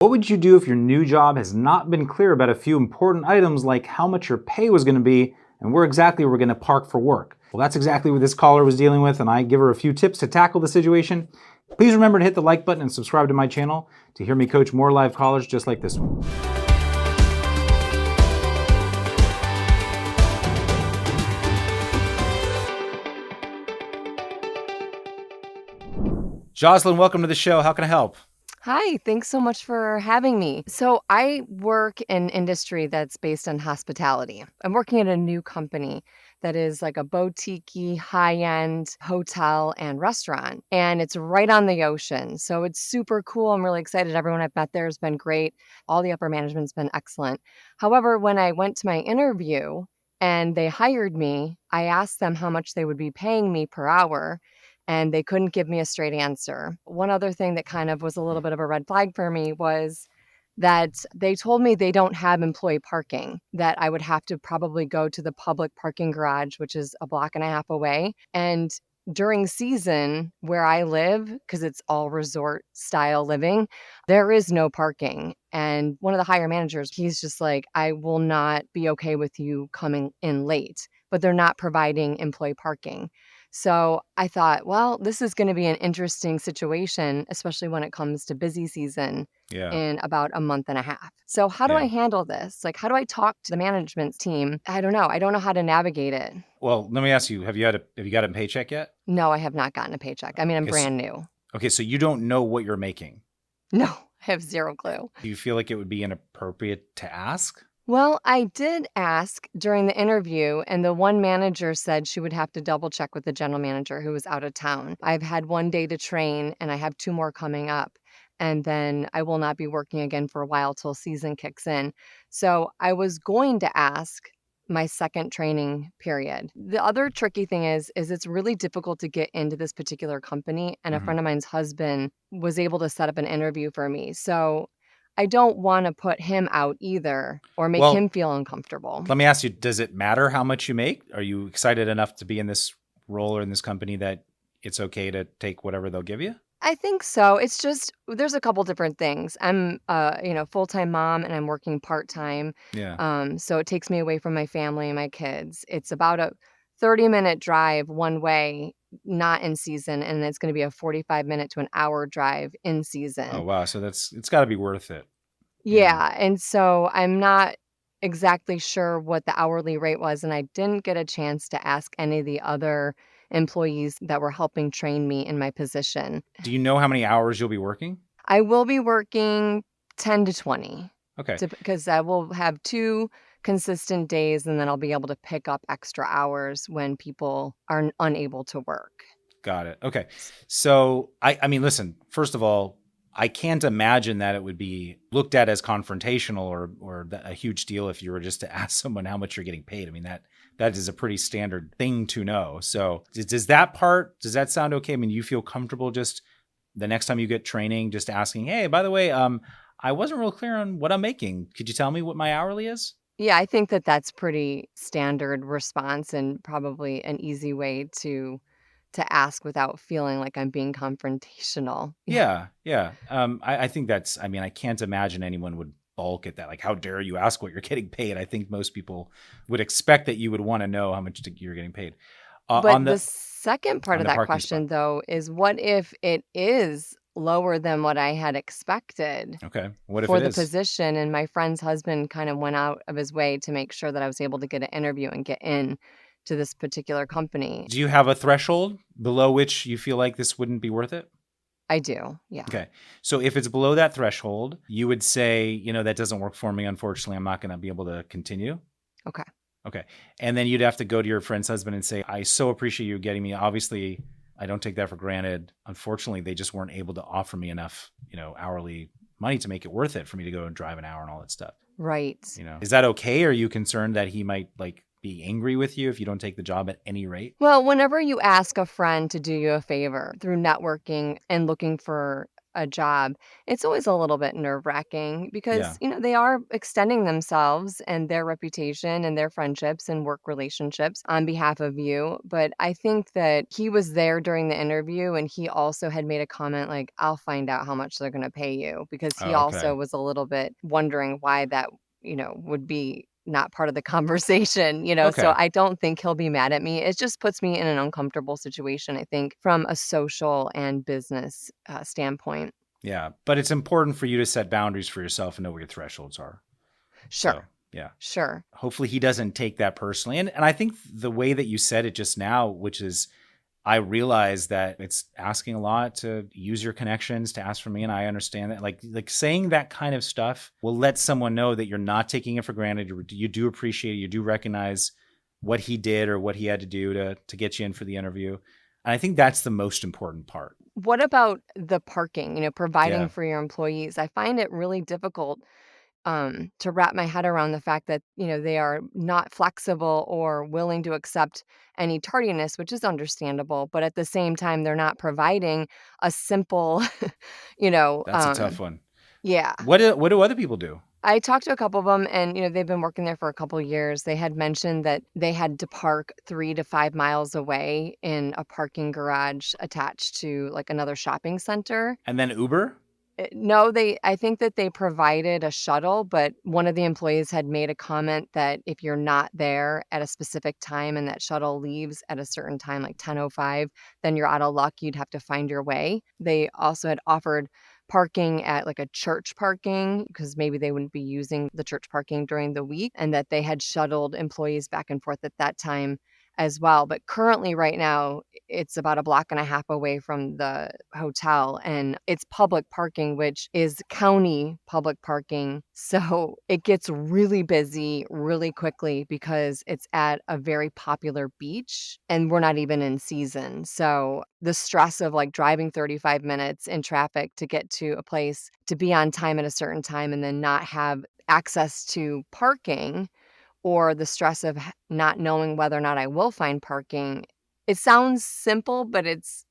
What would you do if your new job has not been clear about a few important items like how much your pay was going to be and where exactly we're going to park for work? Well, that's exactly what this caller was dealing with, and I give her a few tips to tackle the situation. Please remember to hit the like button and subscribe to my channel to hear me coach more live callers just like this one. Jozlyn, welcome to the show. How can I help? Hi, thanks so much for having me. So I work in industry that's based on hospitality. I'm working at a new company that is like a boutique-y, high-end hotel and restaurant, and it's right on the ocean. So it's super cool. I'm really excited. Everyone I've met there has been great. All the upper management's been excellent. However, when I went to my interview and they hired me, I asked them how much they would be paying me per hour, and they couldn't give me a straight answer. One other thing that kind of was a little bit of a red flag for me was that they told me they don't have employee parking, that I would have to probably go to the public parking garage, which is a block and a half away. And during season where I live, because it's all resort style living, there is no parking. And one of the higher managers, he's just like, I will not be okay with you coming in late, but they're not providing employee parking. So I thought, well, this is going to be an interesting situation, especially when it comes to busy season Yeah, in about a month and a half. So how do I yeah. handle this? Like, how do I talk to the management team? I don't know. I don't know how to navigate it. Well, let me ask you, have you got a paycheck yet? No, I have not gotten a paycheck. I mean, I'm Okay, so, brand new. okay, so you don't know what you're making. No, I have zero clue. Do you feel like it would be inappropriate to ask? Well, I did ask during the interview, and the one manager said she would have to double check with the general manager who was out of town. I've had 1 day to train, and I have 2 more coming up. And then I will not be working again for a while till season kicks in. So I was going to ask my second training period. The other tricky thing is it's really difficult to get into this particular company. And a Mhm. friend of mine's husband was able to set up an interview for me. So I don't want to put him out either or make Well, him feel uncomfortable. let me ask you, does it matter how much you make? Are you excited enough to be in this role or in this company that it's okay to take whatever they'll give you? I think so. It's just there's a couple different things. I'm full-time mom and I'm working part-time. Yeah. So it takes me away from my family and my kids. It's about a 30-minute drive one way, not in season, and it's going to be a 45-minute to an hour drive in Oh, season. wow. So it's got to be worth it. Yeah. Yeah, and so I'm not exactly sure what the hourly rate was, and I didn't get a chance to ask any of the other employees that were helping train me in my position. Do you know how many hours you'll be working? I will be working 10 to 20 Okay. because I will have 2 consistent days, and then I'll be able to pick up extra hours when people are unable to work. Got it. Okay. So I mean, listen, first of all, I can't imagine that it would be looked at as confrontational or a huge deal if you were just to ask someone how much you're getting paid. I mean, that is a pretty standard thing to know. So does that sound okay? I mean, you feel comfortable just the next time you get training, just asking, hey, by the way, I wasn't real clear on what I'm making. Could you tell me what my hourly is? Yeah, I think that that's pretty standard response and probably an easy way to ask without feeling like I'm being confrontational. Yeah, yeah. I think I mean, I can't imagine anyone would balk at that. Like, how dare you ask what you're getting paid? I think most people would expect that you would want to know how much you're getting paid. But the second part On of the that parking spot. question, though, is what if it is lower than what I had expected Okay. What if for it the is? position? And my friend's husband kind of went out of his way to make sure that I was able to get an interview and get in to this particular company. Do you have a threshold below which you feel like this wouldn't be worth it? I do. Yeah. Okay. So if it's below that threshold, you would say, that doesn't work for me. Unfortunately, I'm not going to be able to continue. Okay. Okay. And then you'd have to go to your friend's husband and say, I so appreciate you getting me. Obviously, I don't take that for granted. Unfortunately, they just weren't able to offer me enough, hourly money to make it worth it for me to go and drive an hour and all that stuff. Right. Is that okay? Are you concerned that he might be angry with you if you don't take the job at any rate? Well, whenever you ask a friend to do you a favor through networking and looking for a job, it's always a little bit nerve-wracking Yeah. because, they are extending themselves and their reputation and their friendships and work relationships on behalf of you. But I think that he was there during the interview and he also had made a comment like, I'll find out how much they're going to pay you, because he Oh, also okay. was a little bit wondering why that, would be not part of the conversation. So Okay. I don't think he'll be mad at me. It just puts me in an uncomfortable situation, I think, from a social and business standpoint. Yeah. But it's important for you to set boundaries for yourself and know what your thresholds are. So, Sure. yeah. Sure. Hopefully he doesn't take that personally. And I think the way that you said it just now, which is I realize that it's asking a lot to use your connections to ask for me, and I understand that. Like saying that kind of stuff will let someone know that you're not taking it for granted. You do appreciate it. You do recognize what he did or what he had to do to get you in for the interview. And I think that's the most important part. What about the parking, providing Yeah, for your employees? I find it really difficult to wrap my head around the fact that, they are not flexible or willing to accept any tardiness, which is understandable. But at the same time, they're not providing a simple, you know, that's a tough um, one. yeah. What do other people do? I talked to a couple of them and, they've been working there for a couple of years. They had mentioned that they had to park 3 to 5 miles away in a parking garage attached to like another shopping center. And then Uber? No, I think that they provided a shuttle, but one of the employees had made a comment that if you're not there at a specific time and that shuttle leaves at a certain time, like 10:05, then you're out of luck. You'd have to find your way. They also had offered parking at like a church parking because maybe they wouldn't be using the church parking during the week, and that they had shuttled employees back and forth at that time as well. But currently, right now, it's about a block and a half away from the hotel, and it's public parking, which is county public parking. So it gets really busy really quickly because it's at a very popular beach and we're not even in season. So the stress of like driving 35 minutes in traffic to get to a place to be on time at a certain time and then not have access to parking, or the stress of not knowing whether or not I will find parking. It sounds simple, but it's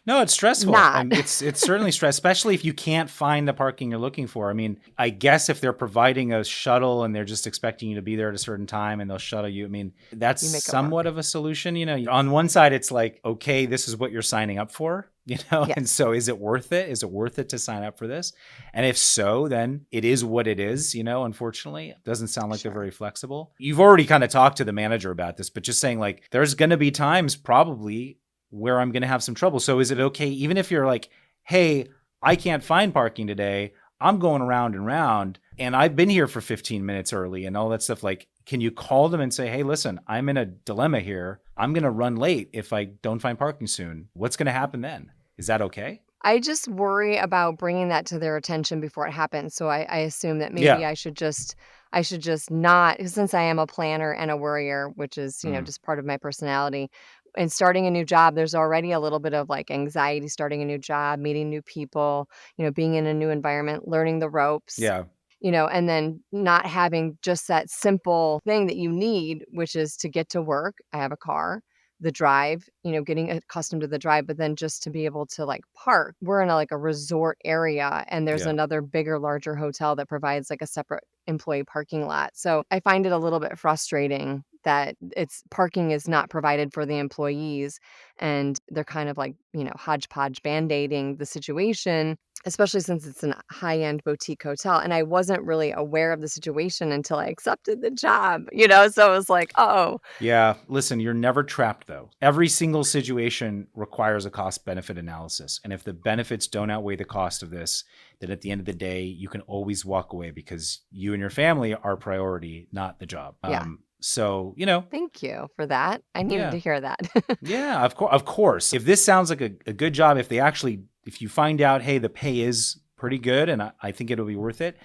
No, it's stressful. not. And it's certainly stress, especially if you can't find the parking you're looking for. I mean, I guess if they're providing a shuttle and they're just expecting you to be there at a certain time and they'll shuttle you, I mean, that's You make it somewhat work. of a solution. On one side, it's like, okay, this is what you're signing up for, and Yes. so is it worth it? Is it worth it to sign up for this? And if so, then it is what it is, unfortunately. It doesn't sound like they're Sure. very flexible. You've already kind of talked to the manager about this, but just saying like, there's going to be times probably where I'm going to have some trouble. So is it okay, even if you're like, hey, I can't find parking today, I'm going around and round and I've been here for 15 minutes early and all that stuff. Like, can you call them and say, hey, listen, I'm in a dilemma here. I'm going to run late if I don't find parking soon. What's going to happen then? Is that okay? I just worry about bringing that to their attention before it happens. So I assume that maybe Yeah. I should just not, since I am a planner and a worrier, which is, Mm. just part of my personality. And starting a new job, there's already a little bit of like anxiety starting a new job, meeting new people, being in a new environment, learning the ropes, Yeah. and then not having just that simple thing that you need, which is to get to work. I have a car, the drive, getting accustomed to the drive, but then just to be able to like park. We're in like a resort area and there's Yeah. another bigger, larger hotel that provides like a separate employee parking lot. So I find it a little bit frustrating that it's parking is not provided for the employees and they're kind of like, hodgepodge band-aiding the situation, especially since it's a high-end boutique hotel, and I wasn't really aware of the situation until I accepted the job, so it was like, "Uh-oh." Yeah. Listen, you're never trapped though. Every single situation requires a cost benefit analysis. And if the benefits don't outweigh the cost of this, then at the end of the day, you can always walk away because you and your family are priority, not the job. Yeah. So, Thank you for that. I needed yeah. to hear that. Yeah, of course. If this sounds like a good job, if you find out, hey, the pay is pretty good and I think it'll be worth it,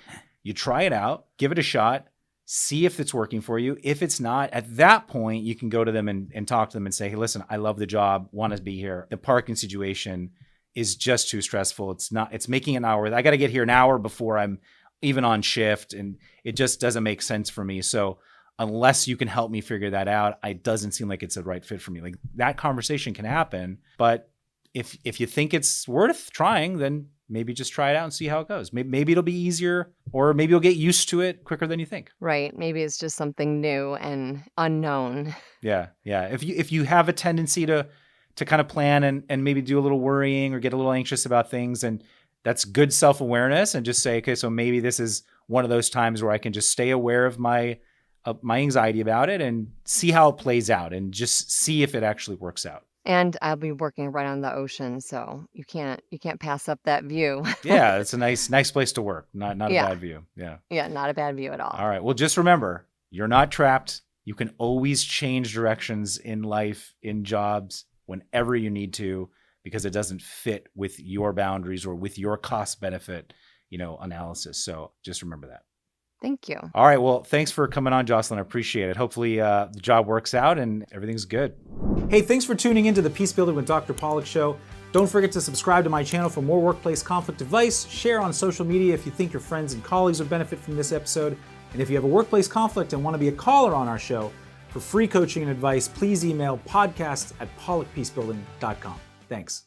you try it out, give it a shot, see if it's working for you. If it's not, at that point, you can go to them and talk to them and say, hey, listen, I love the job, want to be here. The parking situation is just too stressful. It's making an hour. I got to get here an hour before I'm even on shift and it just doesn't make sense for me. So unless you can help me figure that out, it doesn't seem like it's a right fit for me. Like that conversation can happen, but if you think it's worth trying, then maybe just try it out and see how it goes. Maybe it'll be easier, or maybe you'll get used to it quicker than you think. Right. Maybe it's just something new and unknown. Yeah. Yeah. If you have a tendency to kind of plan and maybe do a little worrying or get a little anxious about things, and that's good self-awareness, and just say, okay, so maybe this is one of those times where I can just stay aware of my anxiety about it and see how it plays out and just see if it actually works out. And I'll be working right on the ocean, so you can't pass up that view. Yeah, it's a nice place to work. Not a Yeah. bad view. Yeah. Yeah, not a bad view at all. All right. Well, just remember, you're not trapped. You can always change directions in life, in jobs, whenever you need to, because it doesn't fit with your boundaries or with your cost benefit, analysis. So just remember that. Thank you. All right. Well, thanks for coming on, Jozlyn. I appreciate it. Hopefully the job works out and everything's good. Hey, thanks for tuning into the Peace Building with Dr. Pollack show. Don't forget to subscribe to my channel for more workplace conflict advice. Share on social media if you think your friends and colleagues would benefit from this episode. And if you have a workplace conflict and want to be a caller on our show, for free coaching and advice, please email podcast@pollackpeacebuilding.com. Thanks.